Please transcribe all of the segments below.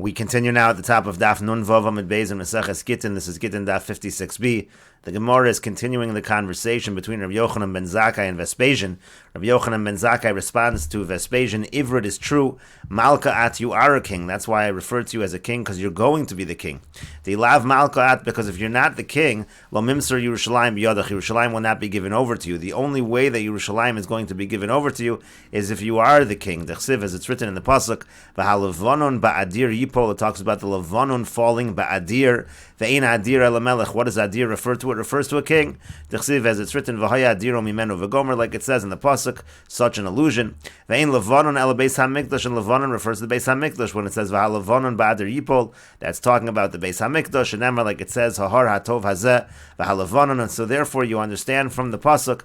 We continue now at the top of Daf Nun Vav Amid Beis and Meseches Gitin. This is Gittin Daf 56b. The Gemara is continuing the conversation between Rabbi Yochanan ben Zakkai and Vespasian. Rabbi Yochanan ben Zakkai responds to Vespasian, Ivrit is true, Malka at, you are a king. That's why I refer to you as a king, because you're going to be the king. The Lav Malka at, because if you're not the king, Lo Mimser Yerushalayim B'yadach, Yerushalayim will not be given over to you. The only way that Yerushalayim is going to be given over to you is if you are the king. Dechsiv, as it's written in the Pasuk, V'halavanon ba'adir yipol, it talks about the Lavanon falling ba'adir. Ve'ein adir elamelech. What does adir refer to? It refers to a king. Dechsiv, as it's written, V'haya adiro mimenu v'gomer, like it says in the Pasuk, such an allusion. Ve'ein Lavanon el Beis HaMikdash, and Lavanon refers to the Beis HaMikdash. When it says V'halavanon ba'adir yipol, that's talking about the Beis HaMikdash, and Emma, like it says, Hahar hatov hazeh v'halavanon, and so therefore you understand from the Pasuk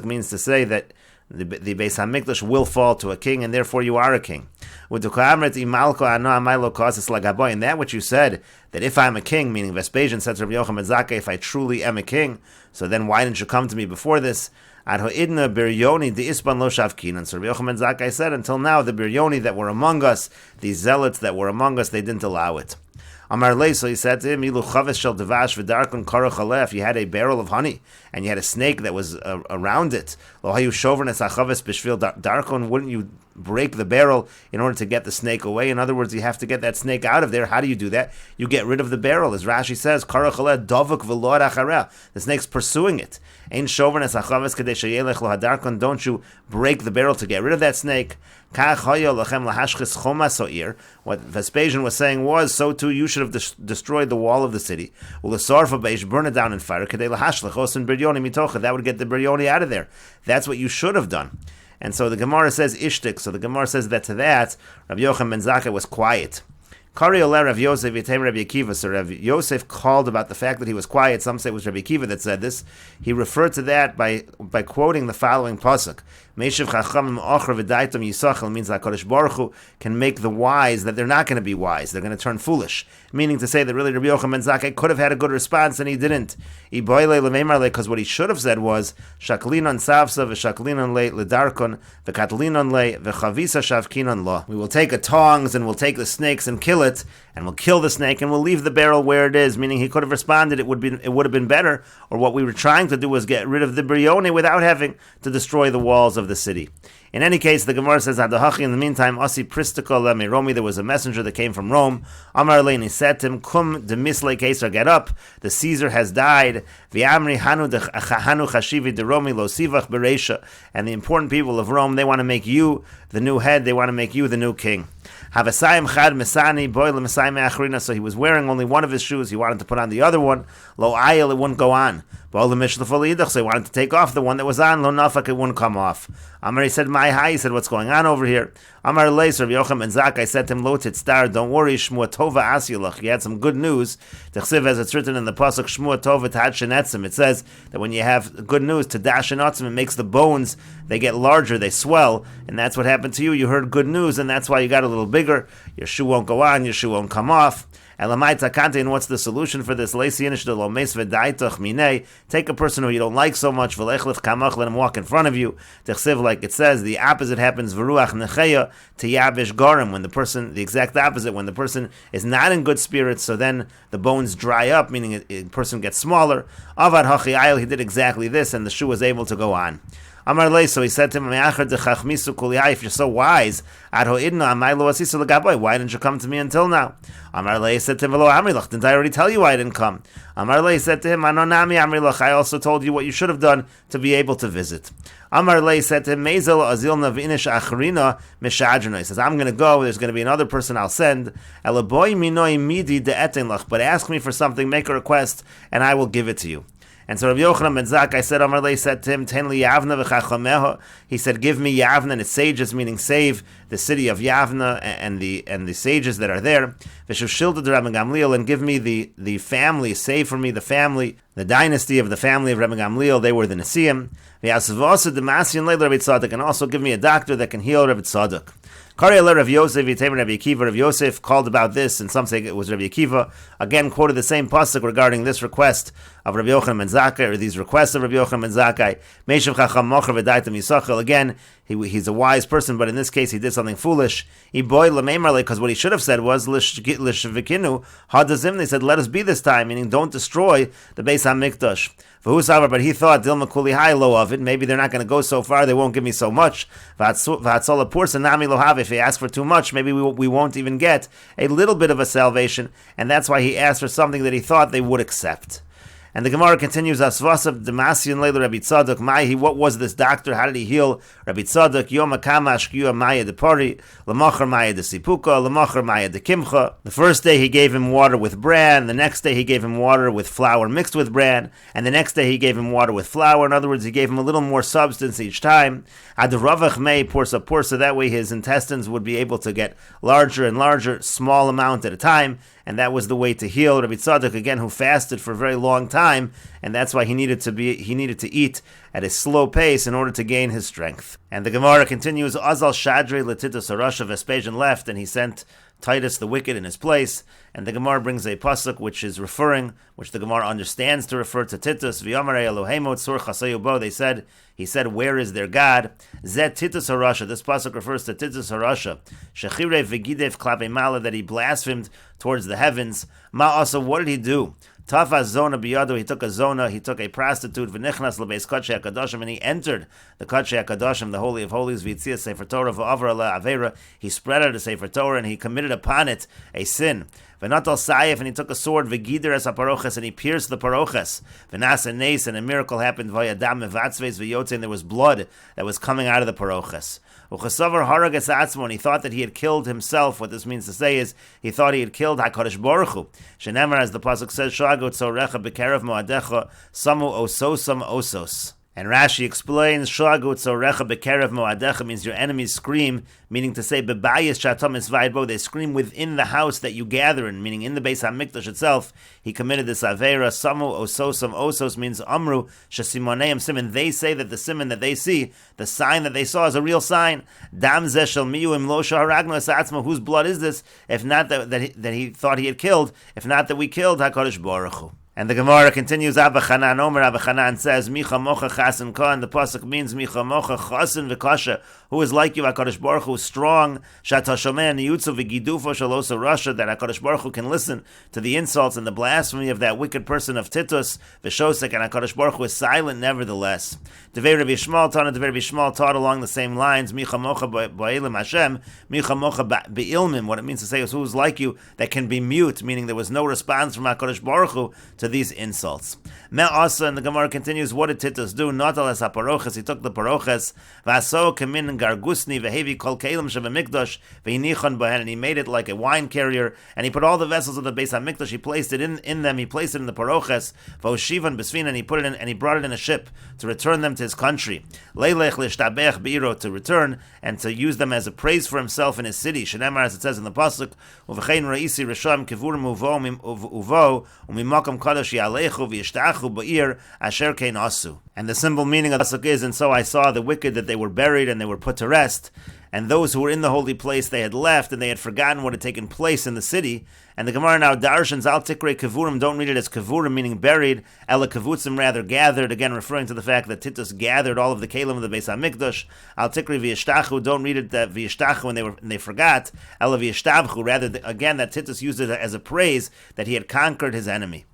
means to say that the Beis HaMikdash will fall to a king, and therefore you are a king. And that which you said, that if I'm a king, meaning Vespasian said to Rabbi Yochanan ben Zakkai, if I truly am a king, so then why didn't you come to me before this? And so Rabbi Yochanan ben Zakkai said, until now the Biryoni that were among us, these zealots that were among us, they didn't allow it. Amar lei, so he said to him, if you had a barrel of honey and you had a snake that was around it, wouldn't you break the barrel in order to get the snake away? In other words, you have to get that snake out of there. How do you do that? You get rid of the barrel. As Rashi says, the snake's pursuing it. Don't you break the barrel to get rid of that snake? What Vespasian was saying was, so too you should have destroyed the wall of the city. Burn it down in fire. That would get the Biryoni out of there. That's what you should have done. And so the Gemara says ishtik. So the Gemara says that to that, Rabbi Yochanan ben Zakkai was quiet. Kari oler Rav Yosef yitem Rabbi Akiva. So Rav Yosef called about the fact that he was quiet. Some say it was Rabbi Akiva that said this. He referred to that by quoting the following pasuk. Meishiv chachamim ochra v'daitam yisachel, means that HaKadosh Baruch Hu can make the wise that they're not going to be wise. They're going to turn foolish. Meaning to say that really Rabbi Yochanan ben Zakkai could have had a good response and he didn't. Because what he should have said was shaklinon savsa v'shaklinon le ledarkon v'katlinon le v'chavisa shavkinon lo. We will take a tongs and we'll take the snakes and kill it, and we'll kill the snake and we'll leave the barrel where it is. Meaning he could have responded, it would have been better, or what we were trying to do was get rid of the Biryoni without having to destroy the walls of the city. In any case, the Gemara says, in the meantime, Asi Pristika Romi, there was a messenger that came from Rome. Amar Leini said to him, Kum de Misle Caesar, get up, the Caesar has died. V'amri hanu chashivi de Romi lo sivach bereisha. And the important people of Rome, they want to make you the new head, they want to make you the new king. Havasayim chad mesani boil mesayim achrina. So he was wearing only one of his shoes. He wanted to put on the other one. Lo ayil, it wouldn't go on. Boil the mishlefol. So he wanted to take off the one that was on. Lo nafak, it wouldn't come off. Amar, he said, my hi. He said, what's going on over here? Amar leis, Rabbi Yochanan ben Zakkai said to him, lo titztar, don't worry, shmua tova asyalach. He had some good news. Techsiv, as it's written in the pasuk, shmua tova tad shenetzim. It says that when you have good news, to dash shenetzim, it makes the bones, they get larger, they swell, and that's what happened to you. You heard good news, and that's why you got a little bigger. Your shoe won't go on, your shoe won't come off. And what's the solution for this? Take a person who you don't like so much, let him walk in front of you. Like it says, the opposite happens, when the exact opposite, when the person is not in good spirits, so then the bones dry up, meaning a person gets smaller. He did exactly this, and the shoe was able to go on. Amar lei, so he said to him, if you're so wise, why didn't you come to me until now? Amar lei said to him, didn't I already tell you I didn't come? Amar lei said to him, I also told you what you should have done to be able to visit. Amar lei said to him, he says, I'm going to go, there's going to be another person I'll send, but ask me for something, make a request, and I will give it to you. And so Rabbi Yochanan ben Zakkai said, Amar lei said to him, Ten li Yavna v'chachameha. He said, give me Yavna and its sages, meaning save the city of Yavna and the sages that are there. V'shushilta de Rabbi Gamliel, and give me the family, save for me the family, the dynasty of the family of Rabbi Gamliel. They were the Nesiim. V'yasvasa de Masyan leil Rabbi Tzadok, and also give me a doctor that can heal Rabbi Tzadok. Kari oler Rav Yosef yitem Rabbi Akiva. Rav Yosef called about this, and some say it was Rabbi Akiva. Again, quoted the same pasuk regarding this request of Rabbi Yochanan ben Zakkai, or these requests of Rabbi Yochanan ben Zakkai. Meishav chacham mocher v'daitam yisachel. Again, he's a wise person, but in this case he did something foolish. Because what he should have said was, they said, let us be this time, meaning don't destroy the Beis HaMikdash. But he thought, Dilma Kuli Hai lo of it, maybe they're not going to go so far, they won't give me so much. If he asks for too much, maybe we won't even get a little bit of a salvation, and that's why he asked for something that he thought they would accept. And the Gemara continues, Asvasab Demasian Leila Rabbi Tzadok, Maihi, what was this doctor? How did he heal? Rabbi Tzadok, Yom Kamash, Gyua Maya de Pari, Lamachar Maya de Sipuka, Lamachar Maya de Kimcha. The first day he gave him water with bran, the next day he gave him water with flour mixed with bran, and the next day he gave him water with flour. In other words, he gave him a little more substance each time. Adravach Mei Pursa, that way his intestines would be able to get larger and larger, small amount at a time. And that was the way to heal. Rabbi Tzadok, again, who fasted for a very long time, and that's why he needed to eat at a slow pace in order to gain his strength. And the Gemara continues, Azal Shadre Letitus Arasha, Vespasian left, and he sent Titus the wicked in his place. And the Gemara brings a pasuk which the Gemara understands to refer to Titus. V'yamarei Elohemo tzur chasayu bo. He said, where is their God? Zet Titus Harasha. This pasuk refers to Titus Harasha. Shechire v'gidev klape mala, that he blasphemed towards the heavens. Ma'asa, what did he do? Tafaz zona biyado, he took a prostitute, v'nichnas lebeis kodshei hakadoshim, and he entered the kodshei hakadoshim, the holy of holies, v'yitzia sefer Torah v'avar ala avera, he spread out a sefer Torah, and he committed upon it a sin. V'natal sayef, and he took a sword, v'gider es haparoches, and he pierced the paroches. V'nasa nes, and a miracle happened, v'yadam mevatzves v'yotze, and there was blood that was coming out of the paroches. Uchasavar haragas atzmo, and he thought that he had killed himself. What this means to say is, he thought he had killed HaKadosh Baruch Hu. Shenemar, as the pasuk says, shagot tzorecha b'kerev moadecha, samu ososam osos. And Rashi explains, shagut tzorecha b'kerev moadecha means your enemies scream, meaning to say, bebayis shatam esvaybo, they scream within the house that you gather in, meaning in the Beis HaMikdash itself. He committed this avera. Samu ososam osos means amru shesimoneim siman. They say that the siman that they see, the sign that they saw, is a real sign. Dam zeshel miyuim lo shaharagno esatzma. Whose blood is this? If not that he thought he had killed, if not that we killed HaKadosh Baruch Hu. And the Gemara continues, Abba Chanan Omer, Abba Chanan says, Micha mocha chasen ka, and the pasuk means Micha mocha chasen v'kasha, who is like you, HaKadosh Baruch Hu, strong, Shata Shomer niyutzu v'gidufo shalosa rasha, that HaKadosh Baruch Hu can listen to the insults and the blasphemy of that wicked person of Titus, v'shosek, and HaKadosh Baruch Hu is silent nevertheless. Devei Rabbi Yishmael taught along the same lines, Micha mocha ba'elim Hashem, Micha mocha be'ilmim, what it means to say is, who is like you, that can be mute, meaning there was no response from HaKadosh Baruch Hu to these insults. Me'asa, and the Gemara continues, what did Titus do? Natal es haparoches, he took the paroches, v'aso kamin gargusni v'hevi kol kelim shebamikdash v'hinichon bahen, and he made it like a wine carrier, and he put all the vessels of the Beis HaMikdash, he placed it in them, he placed it in the paroches, v'oshivan besvin, and he put it in, and he brought it in a ship to return them to his country. Leilech l'shtabech b'iro, to return and to use them as a praise for himself in his city. Shenemar, as it says in the pasuk, uv'chein ra'isi risham kivurim uvo umimakam kadosh yalechu v'yishtachu ba'ir asher kein asu. And the simple meaning of the pasuk is, and so I saw the wicked that they were buried and they were put to rest, and those who were in the holy place they had left and they had forgotten what had taken place in the city. And the Gemara now darshans al tikre kavurim, don't read it as kavurim meaning buried, ela kavutzim rather gathered, again referring to the fact that Titus gathered all of the kelim of the Beis HaMikdash. Al tikre v'yishtachu, don't read it that v'yishtachu when they forgot, ela v'yishtabchu, rather again that Titus used it as a praise that he had conquered his enemy.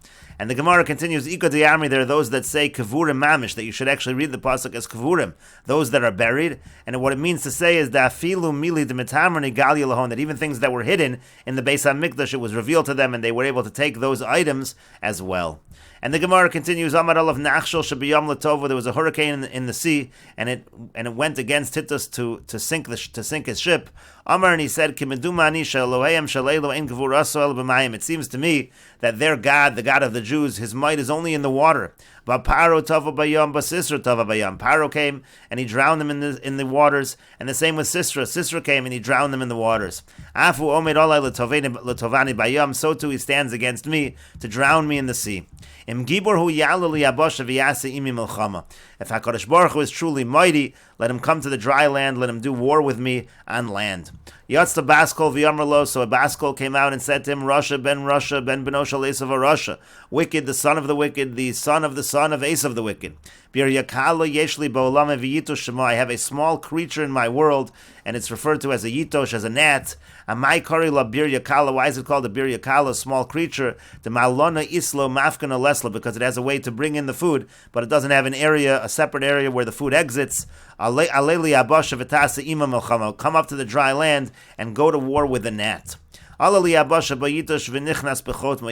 And the Gemara continues, Ika Diyami, there are those that say kavurim mamish, that you should actually read the pasuk as kavurim, those that are buried. And what it means to say is that afilu mili d'mitamer nigali lahon, that even things that were hidden in the Beis HaMikdash, it was revealed to them, and they were able to take those items as well. And the Gemara continues, Amar olav nachshel shebiyam latova, there was a hurricane in the sea, and it went against Titus to sink his ship. Amar, and he said, Kimedumani sheloheim shalelo ein gevuraso el b'mayim. It seems to me that their God, the God of the Jews, his might is only in the water. Paro tava bayam, basisra tava bayam. Paro came and he drowned them in the waters, and the same with Sisra. Sisra came and he drowned them in the waters. Afu omed olay letovani bayam. So too he stands against me to drown me in the sea. Im gibor hu yalali abosha v'yase imi milchama. If HaKadosh Baruch Hu is truly mighty, let him come to the dry land, let him do war with me on land. Yatzta Baskol v'yamarlo, so a Baskol came out and said to him, Rasha ben Benoshal Esav Rasha, wicked, the son of the wicked, the son of Esav the wicked. Bir yakalo yeshli ba'olam v'yitosh shema, I have a small creature in my world, and it's referred to as a yitosh, as a gnat. Amai kari la bir yakala, why is it called a bir yakala, small creature? The malona islo mafkana lesla, because it has a way to bring in the food, but it doesn't have an area, a separate area where the food exits. Aleli abasha v'tasa ima melchama, come up to the dry land and go to war with the gnat. He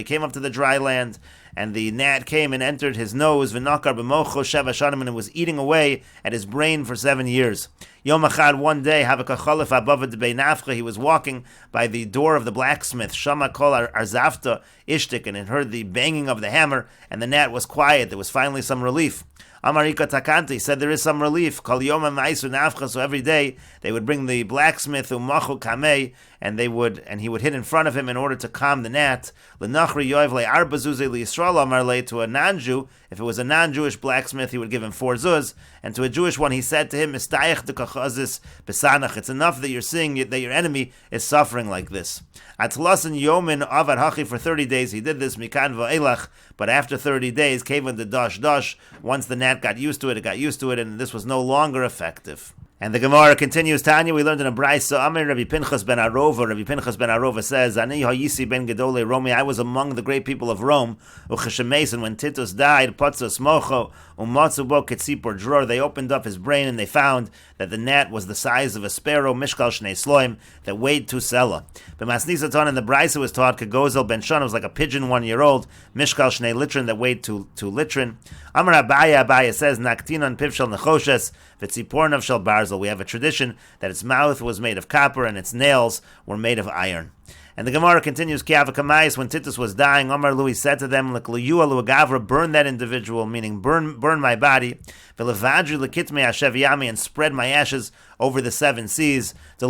came up to the dry land, and the gnat came and entered his nose, and it was eating away at his brain for 7 years. Yom Echad, one day, he was walking by the door of the blacksmith, Shama kol arzafta ishtik, and it heard the banging of the hammer, and the gnat was quiet. There was finally some relief. Amarika Takanti said there is some relief. Kol yoma ma'asu nafcha. So every day they would bring the blacksmith umachu kamei, and he would hit in front of him in order to calm the gnat. L'nachri yoev le'arba zuzei liYisrael amar le, to a non-Jew. If it was a non-Jewish blacksmith, he would give him 4 zuz, and to a Jewish one, he said to him, "Mistayach dekachazis besanach." It's enough that you're seeing that your enemy is suffering like this. Atlasan yomin avad hachi, for 30 days he did this mikan va'elach, but after 30 days, came in the dash. Once the gnat got used to it, and this was no longer effective. And the Gemara continues, Tanya, we learned in a Braisa, Amir Rabbi Pinchas ben Arova says, Ani Hayisi ben Gedolei Romi, I was among the great people of Rome, Ucheshemes, when Titus died, Patzos Mocho, Umatsubo Ketzipor Dror, they opened up his brain and they found that the gnat was the size of a sparrow, Mishkal Shnei Sloim, that weighed 2 sela. But Masnisaton, and the Braisa was taught, Kagozel ben Shon, was like a pigeon 1 year old, Mishkal Shnei Litrin, that weighed 2 litrin. Amar Abaya says, Naktinon Pivshal Nechoshes, Vitzipornav Shal Barzel. We have a tradition that its mouth was made of copper and its nails were made of iron. And the Gemara continues, Kiavakamais, when Titus was dying, Amar Lui said to them, burn that individual, meaning burn my body, and spread my ashes over the 7 seas, that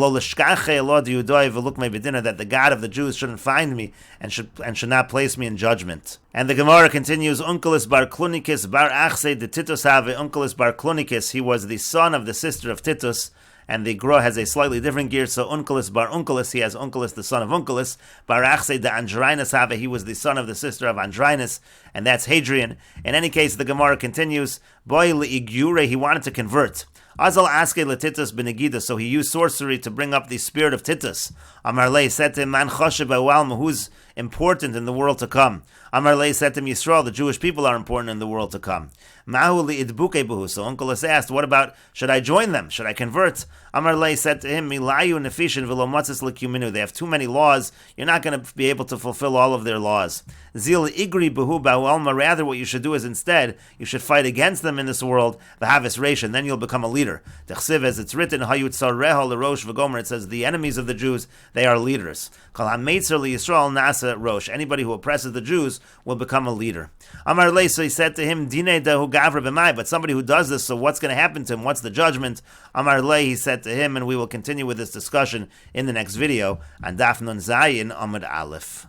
the God of the Jews shouldn't find me and should not place me in judgment. And the Gemara continues, Unkelis bar Klunikis bar Achse de Titus have Unkelis bar Klunikis, he was the son of the sister of Titus. And the Gra has a slightly different gear, so Unkelis bar Unkelis, he has Unkelis, the son of Unkelis. Bar Achse de Andrinus have, he was the son of the sister of Andrinus, and that's Hadrian. In any case, the Gemara continues, Boy li'igure, he wanted to convert. Azal aske letitus benegida, so he used sorcery to bring up the spirit of Titus. Amarle said to him, Man choshev ba'walma, who's important in the world to come. Amarle said to him, Yisrael, the Jewish people are important in the world to come. Mahu li'idbuke buhu, so Unkelis asked, what about, should I join them? Should I convert? Amarle said to him, Milayu nefishin v'lomatzis l'kuminu, they have too many laws, you're not going to be able to fulfill all of their laws. Zil igri buhu ba'walma, rather what you should do is instead, you should fight against them in this world, v'havis ration, then you'll become a leader. Dechsiv, as it's written, Hayut sareho l'rosh v'gomer, it says, the enemies of the Jews, they are leaders. Kol ha'meitzer liYisrael nasa rosh, anybody who oppresses the Jews will become a leader. Amarle, so he said to him, Dine dahu gavra b'mai, but somebody who does this, so what's going to happen to him? What's the judgment? Amarle, he said to him, and we will continue with this discussion in the next video on Daf Nun Zayin Amud Aleph.